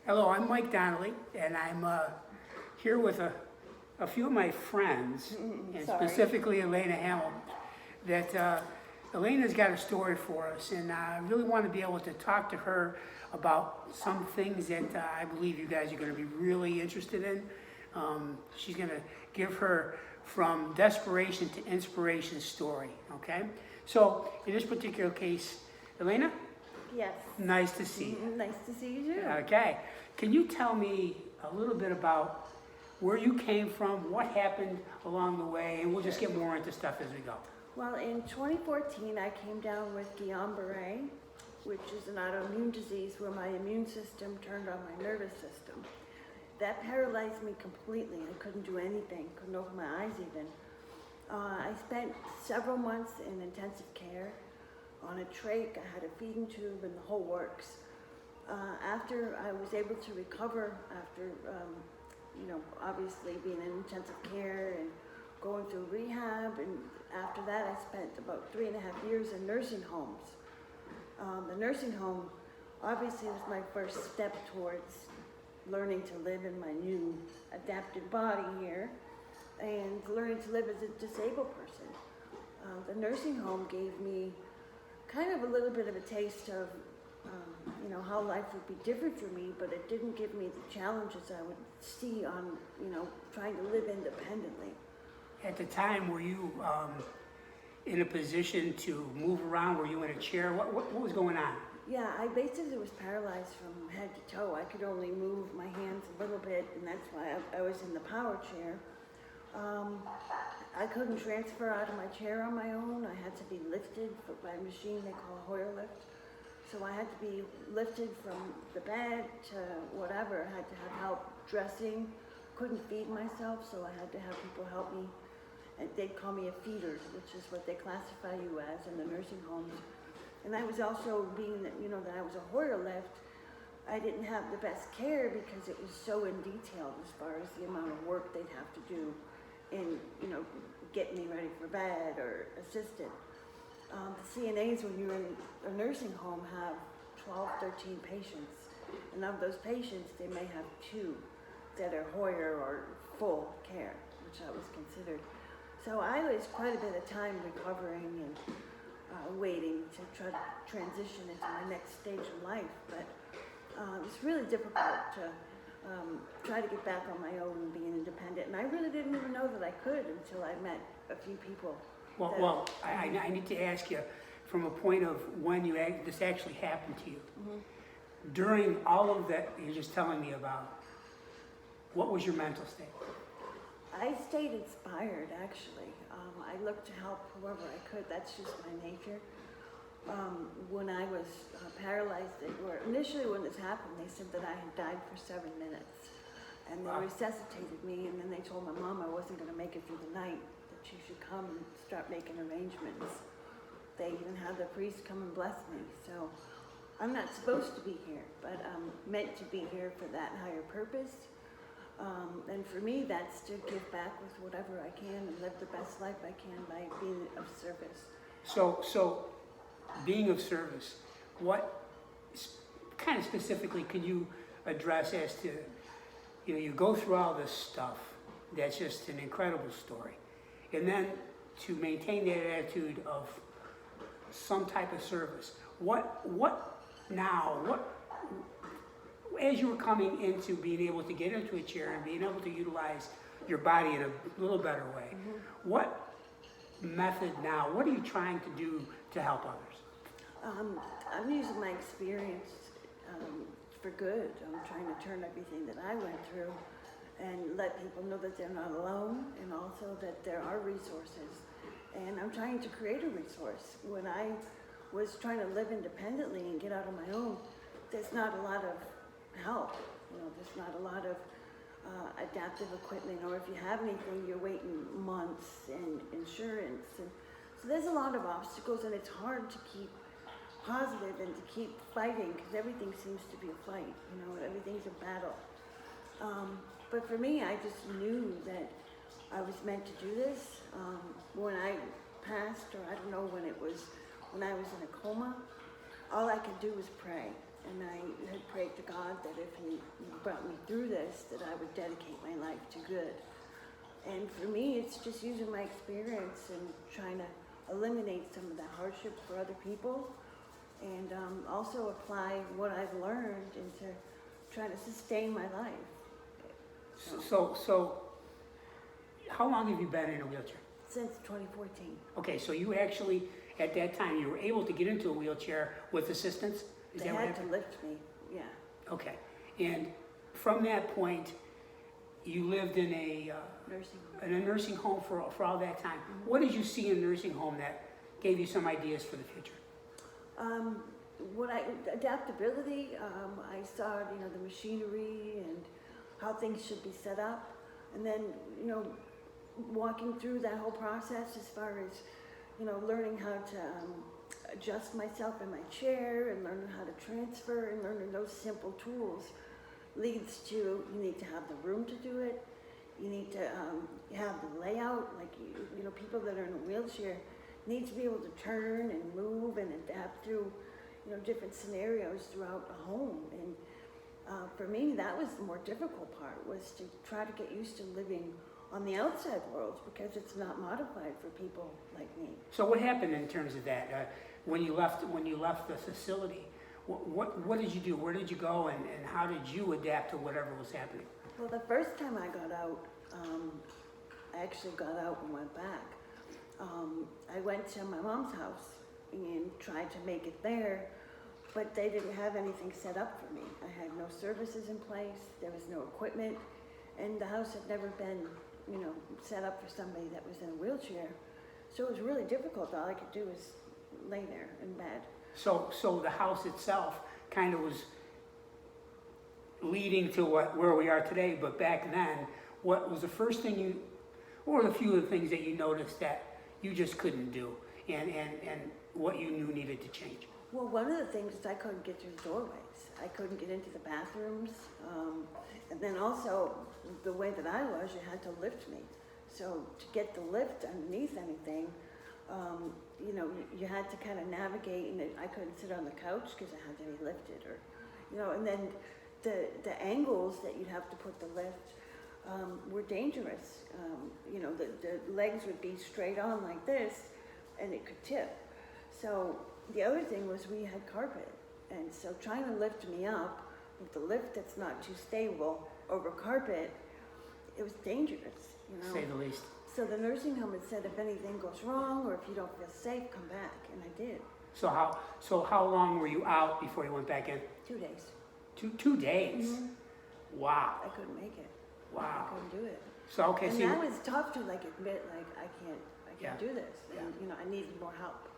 Hello, I'm Mike Donnelly, and I'm here with a few of my friends, and specifically Ileana Hamel. That Elena's got a story for us, and I really want to be able to talk to her about some things that I believe you guys are going to be really interested in. She's going to give her from desperation to inspiration story, okay? So, in this particular case, Ileana? Yes. Nice to see you. Nice to see you too. Okay. Can you tell me a little bit about where you came from, what happened along the way, and we'll just get more into stuff as we go. Well, in 2014, I came down with Guillain-Barré, which is an autoimmune disease where my immune system turned on my nervous system. That paralyzed me completely. I couldn't do anything, couldn't open my eyes even. I spent several months in intensive care on a trach. I had a feeding tube and the whole works. After I was able to recover, after obviously being in intensive care and going through rehab, and after that I spent about 3.5 years in nursing homes. The nursing home obviously was my first step towards learning to live in my new adapted body here and learning to live as a disabled person. The nursing home gave me kind of a little bit of a taste of how life would be different for me, but it didn't give me the challenges I would see on, trying to live independently. At the time, were you in a position to move around? Were you in a chair? What was going on? Yeah, I basically was paralyzed from head to toe. I could only move my hands a little bit, and that's why I was in the power chair. I couldn't transfer out of my chair on my own. I had to be lifted by a machine they call Hoyer lift. So I had to be lifted from the bed to whatever. I had to have help dressing. Couldn't feed myself, so I had to have people help me. And they'd call me a feeder, which is what they classify you as in the nursing homes. And I was also being that, that I was a Hoyer lift, I didn't have the best care because it was so in detail as far as the amount of work they'd have to do in, getting me ready for bed or assisted. The CNAs, when you're in a nursing home, have 12, 13 patients. And of those patients, they may have 2 that are Hoyer or full care, which I was considered. So I was quite a bit of time recovering and waiting to try to transition into my next stage of life. But it was really difficult to try to get back on my own and being independent. And I really didn't even know that I could until I met a few people. I need to ask you from a point of when this actually happened to you. Mm-hmm. During all of that you're just telling me about, what was your mental state? I stayed inspired, actually. I looked to help whoever I could. That's just my nature. When I was paralyzed, initially when this happened, they said that I had died for 7 minutes. And they resuscitated me, and then they told my mom I wasn't going to make it through the night, that she should come and start making arrangements. They even had the priest come and bless me. So I'm not supposed to be here, but I'm meant to be here for that higher purpose. And for me, that's to give back with whatever I can and live the best life I can by being of service. So being of service, what kind of specifically can you address as to, you go through all this stuff, that's just an incredible story. And then to maintain that attitude of some type of service, as you were coming into being able to get into a chair and being able to utilize your body in a little better way, mm-hmm. What method now, what are you trying to do to help others? I'm using my experience for good. I'm trying to turn everything that I went through and let people know that they're not alone, and also that there are resources. And I'm trying to create a resource. When I was trying to live independently and get out on my own, there's not a lot of help. There's not a lot of adaptive equipment, or if you have anything, you're waiting months and insurance. And so there's a lot of obstacles, and it's hard to keep positive and to keep fighting because everything seems to be a fight. Everything's a battle. But for me, I just knew that I was meant to do this. When I passed, or I don't know when it was, when I was in a coma, all I could do was pray. And I had prayed to God that if He brought me through this, that I would dedicate my life to good. And for me, it's just using my experience and trying to eliminate some of the hardship for other people, and also apply what I've learned into trying to sustain my life. So how long have you been in a wheelchair? Since 2014. Okay, so you actually, at that time, you were able to get into a wheelchair with assistance? Is They that what had to happened? lift me, yeah. Okay, and from that point, you lived in a Nursing home. for all that time. What did you see in a nursing home that gave you some ideas for the future? Adaptability, I saw, the machinery and how things should be set up. And then, walking through that whole process as far as, learning how to adjust myself in my chair and learning how to transfer and learning those simple tools leads to, you need to have the room to do it. You need to have the layout, like, people that are in a wheelchair need to be able to turn and move and adapt through, different scenarios throughout a home. And for me, that was the more difficult part, was to try to get used to living on the outside world, because it's not modified for people like me. So what happened in terms of that? When you left the facility, what did you do? Where did you go, and how did you adapt to whatever was happening? Well, the first time I got out, I actually got out and went back. I went to my mom's house and tried to make it there, but they didn't have anything set up for me. I had no services in place, there was no equipment, and the house had never been, set up for somebody that was in a wheelchair. So it was really difficult. All I could do was lay there in bed. So the house itself kind of was leading to where we are today, but back then, what was the first thing what were the few of the things that you noticed that you just couldn't do, and what you knew needed to change? Well, one of the things is I couldn't get through the doorways. I couldn't get into the bathrooms. And then also, the way that I was, you had to lift me. So to get the lift underneath anything, you had to kind of navigate, and I couldn't sit on the couch because I had to be lifted, or, and then the angles that you'd have to put the lift were dangerous. The legs would be straight on like this, and it could tip. So the other thing was we had carpet, and so trying to lift me up with the lift that's not too stable over carpet, it was dangerous, To say the least. So the nursing home had said, if anything goes wrong or if you don't feel safe, come back, and I did. So how long were you out before you went back in? 2 days. Two days? Mm-hmm. Wow. I couldn't make it. Wow. I couldn't do it. So okay, And so that was tough to admit, I can't Yeah. do this. Yeah. And, I needed more help.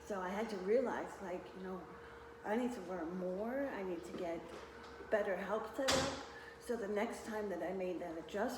So I had to realize, I need to learn more. I need to get better help set up. So the next time that I made that adjustment,